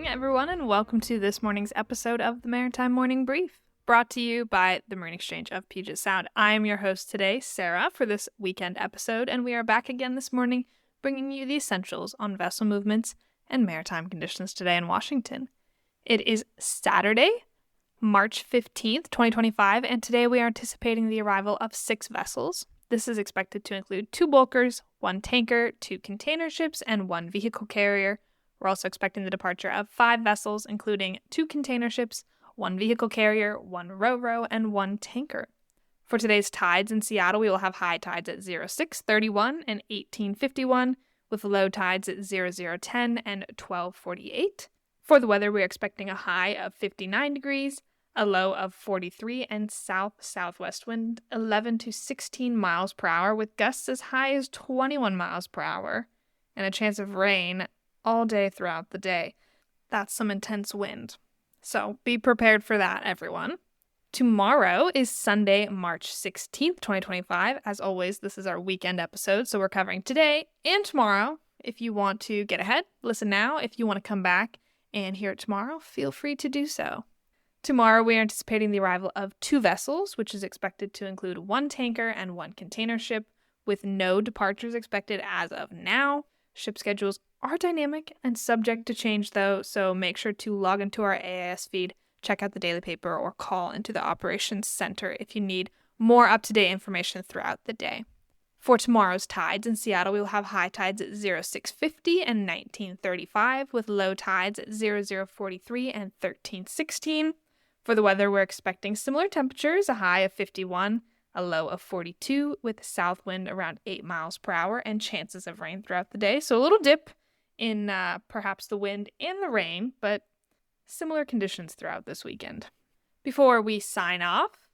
everyone, and welcome to this morning's episode of the Maritime Morning Brief, brought to you by the Marine Exchange of Puget Sound. I am your host today, Sarah, for this weekend episode, and we are back again this morning bringing you the essentials on vessel movements and maritime conditions today in Washington. It is Saturday, March 15th, 2025, and today we are anticipating the arrival of 6 vessels. This is expected to include 2 bulkers, 1 tanker, 2 container ships, and 1 vehicle carrier. We're also expecting the departure of 5 vessels, including 2 container ships, 1 vehicle carrier, 1 ro-ro, and 1 tanker. For today's tides in Seattle, we will have high tides at 06:31 and 18:51, with low tides at 00:10 and 12:48. For the weather, we're expecting a high of 59 degrees, a low of 43, and south-southwest wind 11 to 16 miles per hour, with gusts as high as 21 miles per hour, and a chance of rain all day throughout the day. That's some intense wind. So be prepared for that, everyone. Tomorrow is Sunday, March 16th, 2025. As always, this is our weekend episode, so we're covering today and tomorrow. If you want to get ahead, listen now. If you want to come back and hear it tomorrow, feel free to do so. Tomorrow, we are anticipating the arrival of 2 vessels, which is expected to include 1 tanker and 1 container ship, with no departures expected as of now. Ship schedules are dynamic and subject to change, though, so make sure to log into our AIS feed, check out the daily paper, or call into the operations center if you need more up-to-date information throughout the day. For tomorrow's tides in Seattle, we will have high tides at 06:50 and 19:35, with low tides at 00:43 and 13:16. For the weather, we're expecting similar temperatures, a high of 51, a low of 42, with south wind around 8 miles per hour and chances of rain throughout the day. So a little dip in perhaps the wind and the rain, but similar conditions throughout this weekend. Before we sign off,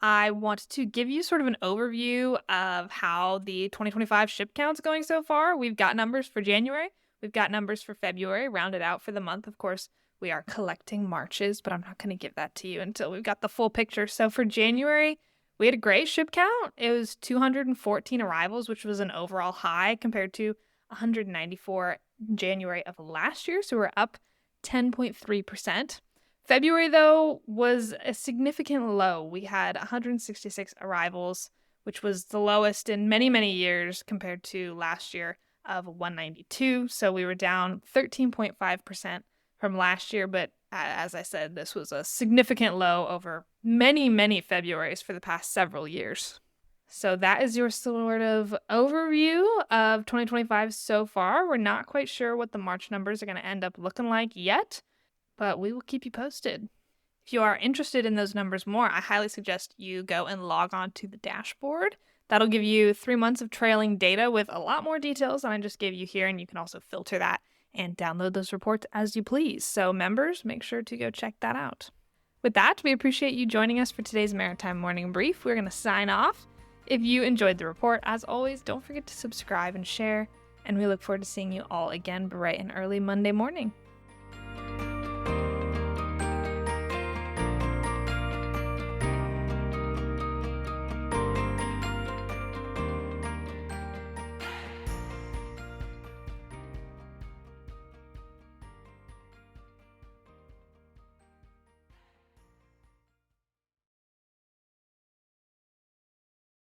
I want to give you sort of an overview of how the 2025 ship count's going so far. We've got numbers for January. We've got numbers for February, rounded out for the month. Of course, we are collecting Marches, but I'm not going to give that to you until we've got the full picture. So for January, we had a great ship count. It was 214 arrivals, which was an overall high compared to 194 in January of last year. So we're up 10.3%. February, though, was a significant low. We had 166 arrivals, which was the lowest in many, many years compared to last year of 192. So we were down 13.5% from last year, but as I said, this was a significant low over many, many Februarys for the past several years. So that is your sort of overview of 2025 so far. We're not quite sure what the March numbers are going to end up looking like yet, but we will keep you posted. If you are interested in those numbers more, I highly suggest you go and log on to the dashboard. That'll give you 3 months of trailing data with a lot more details than I just gave you here, and you can also filter that and download those reports as you please. So members, make sure to go check that out. With that, we appreciate you joining us for today's Maritime Morning Brief. We're going to sign off. If you enjoyed the report, as always, don't forget to subscribe and share, and we look forward to seeing you all again bright and early Monday morning.